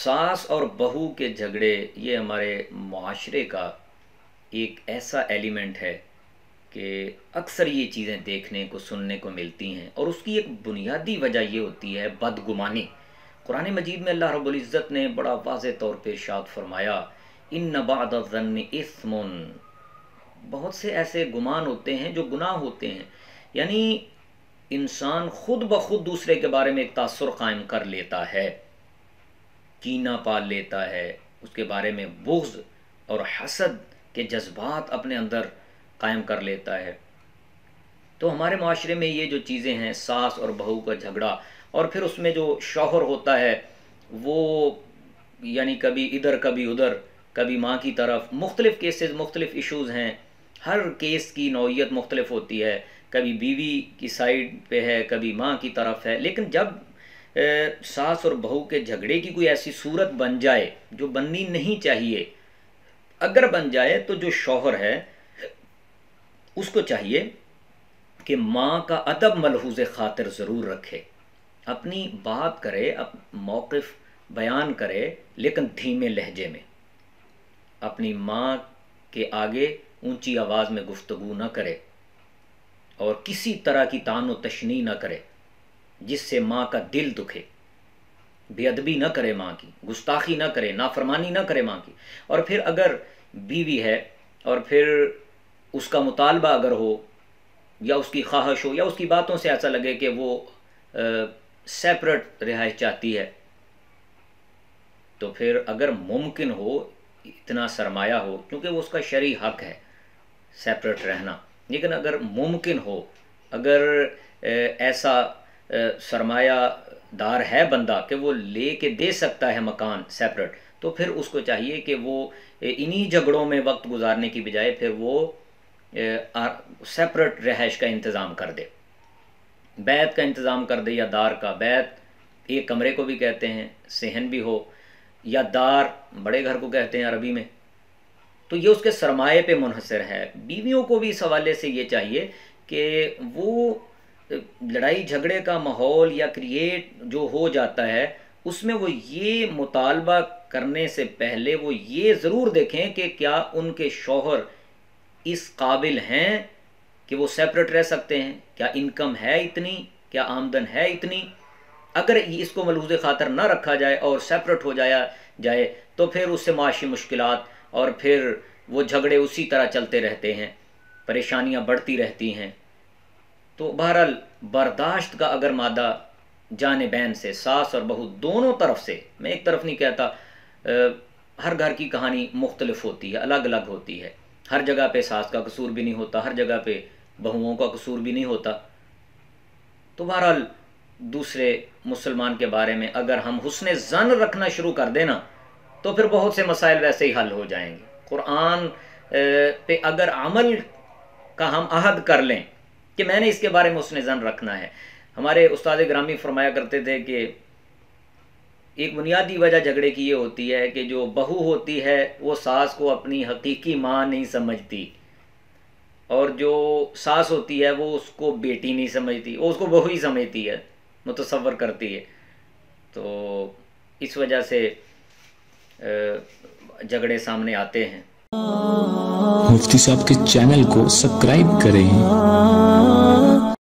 ساس اور بہو کے جھگڑے یہ ہمارے معاشرے کا ایک ایسا ایلیمنٹ ہے کہ اکثر یہ چیزیں دیکھنے کو سننے کو ملتی ہیں، اور اس کی ایک بنیادی وجہ یہ ہوتی ہے بدگمانی۔ قرآن مجید میں اللہ رب العزت نے بڑا واضح طور پہ ارشاد فرمایا، ان بعد الظن اثم، بہت سے ایسے گمان ہوتے ہیں جو گناہ ہوتے ہیں، یعنی انسان خود بخود دوسرے کے بارے میں ایک تاثر قائم کر لیتا ہے، کینہ پال لیتا ہے، اس کے بارے میں بغض اور حسد کے جذبات اپنے اندر قائم کر لیتا ہے۔ تو ہمارے معاشرے میں یہ جو چیزیں ہیں، ساس اور بہو کا جھگڑا، اور پھر اس میں جو شوہر ہوتا ہے وہ یعنی کبھی ادھر کبھی ادھر، کبھی ماں کی طرف، مختلف کیسز، مختلف ایشوز ہیں، ہر کیس کی نوعیت مختلف ہوتی ہے، کبھی بیوی کی سائیڈ پہ ہے، کبھی ماں کی طرف ہے۔ لیکن جب ساس اور بہو کے جھگڑے کی کوئی ایسی صورت بن جائے جو بننی نہیں چاہیے، اگر بن جائے تو جو شوہر ہے اس کو چاہیے کہ ماں کا ادب ملحوظ خاطر ضرور رکھے، اپنی بات کرے، موقف بیان کرے، لیکن دھیمے لہجے میں، اپنی ماں کے آگے اونچی آواز میں گفتگو نہ کرے، اور کسی طرح کی طعن و تشنیع نہ کرے جس سے ماں کا دل دکھے، بے ادبی نہ کرے، ماں کی گستاخی نہ کرے، نافرمانی نہ کرے ماں کی۔ اور پھر اگر بیوی ہے اور پھر اس کا مطالبہ اگر ہو یا اس کی خواہش ہو یا اس کی باتوں سے ایسا لگے کہ وہ سیپریٹ رہائش چاہتی ہے، تو پھر اگر ممکن ہو، اتنا سرمایہ ہو، کیونکہ وہ اس کا شرعی حق ہے سیپریٹ رہنا، لیکن اگر ممکن ہو، اگر ایسا سرمایہ دار ہے بندہ کہ وہ لے کے دے سکتا ہے مکان سیپریٹ، تو پھر اس کو چاہیے کہ وہ انہی جھگڑوں میں وقت گزارنے کی بجائے پھر وہ سیپریٹ رہائش کا انتظام کر دے، بیت کا انتظام کر دے، یا دار کا۔ بیت ایک کمرے کو بھی کہتے ہیں، صحن بھی ہو، یا دار بڑے گھر کو کہتے ہیں عربی میں۔ تو یہ اس کے سرمایے پہ منحصر ہے۔ بیویوں کو بھی اس حوالے سے یہ چاہیے کہ وہ لڑائی جھگڑے کا ماحول یا کریٹ جو ہو جاتا ہے، اس میں وہ یہ مطالبہ کرنے سے پہلے وہ یہ ضرور دیکھیں کہ کیا ان کے شوہر اس قابل ہیں کہ وہ سیپریٹ رہ سکتے ہیں، کیا انکم ہے اتنی، کیا آمدن ہے اتنی۔ اگر اس کو ملحوظ خاطر نہ رکھا جائے اور سیپریٹ ہو جائے تو پھر اس سے معاشی مشکلات اور پھر وہ جھگڑے اسی طرح چلتے رہتے ہیں، پریشانیاں بڑھتی رہتی ہیں۔ تو بہرحال برداشت کا اگر مادہ جانبین سے، ساس اور بہو دونوں طرف سے، میں ایک طرف نہیں کہتا، ہر گھر کی کہانی مختلف ہوتی ہے، الگ الگ ہوتی ہے، ہر جگہ پہ ساس کا قصور بھی نہیں ہوتا، ہر جگہ پہ بہوؤں کا قصور بھی نہیں ہوتا۔ تو بہرحال دوسرے مسلمان کے بارے میں اگر ہم حسن ظن رکھنا شروع کر دینا تو پھر بہت سے مسائل ویسے ہی حل ہو جائیں گے۔ قرآن پہ اگر عمل کا ہم عہد کر لیں کہ میں نے اس کے بارے میں حسن ظن رکھنا ہے۔ ہمارے استاد گرامی فرمایا کرتے تھے کہ ایک بنیادی وجہ جھگڑے کی یہ ہوتی ہے کہ جو بہو ہوتی ہے وہ ساس کو اپنی حقیقی ماں نہیں سمجھتی، اور جو ساس ہوتی ہے وہ اس کو بیٹی نہیں سمجھتی، وہ اس کو بہو ہی سمجھتی ہے، متصور کرتی ہے۔ تو اس وجہ سے جھگڑے سامنے آتے ہیں۔ مفتی صاحب کے چینل کو سبسکرائب کریں۔